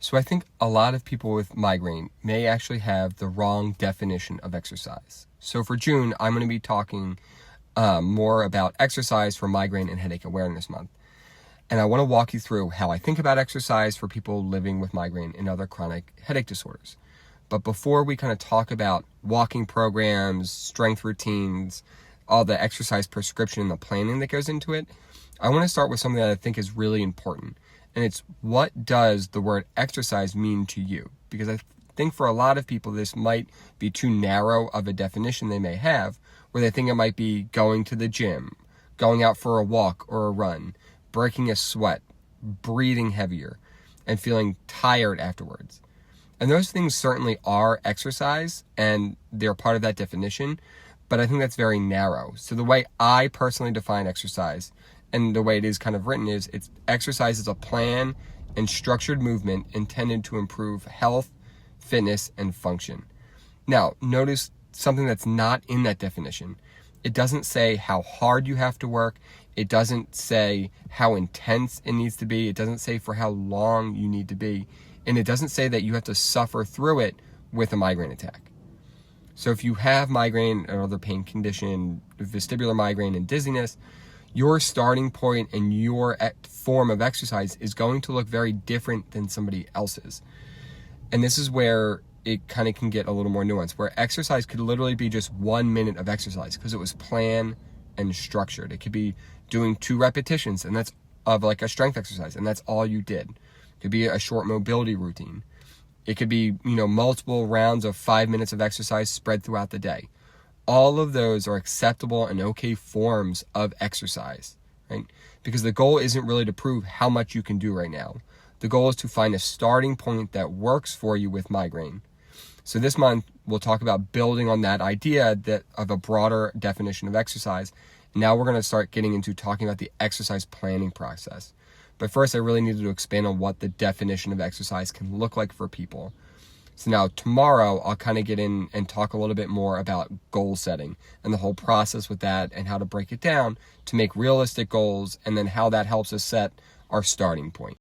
So I think a lot of people with migraine may actually have the wrong definition of exercise. So for June, I'm going to be talking more about exercise for Migraine and Headache Awareness Month. And I want to walk you through how I think about exercise for people living with migraine and other chronic headache disorders. But before we kind of talk about walking programs, strength routines, all the exercise prescription and the planning that goes into it, I want to start with something that I think is really important. And it's, what does the word exercise mean to you? Because I think for a lot of people, this might be too narrow of a definition they may have, where they think it might be going to the gym, going out for a walk or a run, breaking a sweat, breathing heavier, and feeling tired afterwards. And those things certainly are exercise, and they're part of that definition, but I think that's very narrow. So the way I personally define exercise, and the way it is kind of written, is it's exercise is a plan and structured movement intended to improve health, fitness, and function. Now, notice something that's not in that definition. It doesn't say how hard you have to work. It doesn't say how intense it needs to be. It doesn't say for how long you need to be. And it doesn't say that you have to suffer through it with a migraine attack. So if you have migraine or other pain condition, vestibular migraine and dizziness, your starting point and your form of exercise is going to look very different than somebody else's. And this is where it kind of can get a little more nuanced, where exercise could literally be just 1 minute of exercise because it was planned and structured. It could be doing 2 repetitions, and that's of like a strength exercise, and that's all you did. It could be a short mobility routine. It could be, multiple rounds of 5 minutes of exercise spread throughout the day. All of those are acceptable and okay forms of exercise, right? Because the goal isn't really to prove how much you can do right now. The goal is to find a starting point that works for you with migraine. So this month, we'll talk about building on that idea of a broader definition of exercise. Now we're going to start getting into talking about the exercise planning process. But first, I really needed to expand on what the definition of exercise can look like for people. So now tomorrow, I'll kind of get in and talk a little bit more about goal setting and the whole process with that and how to break it down to make realistic goals, and then how that helps us set our starting point.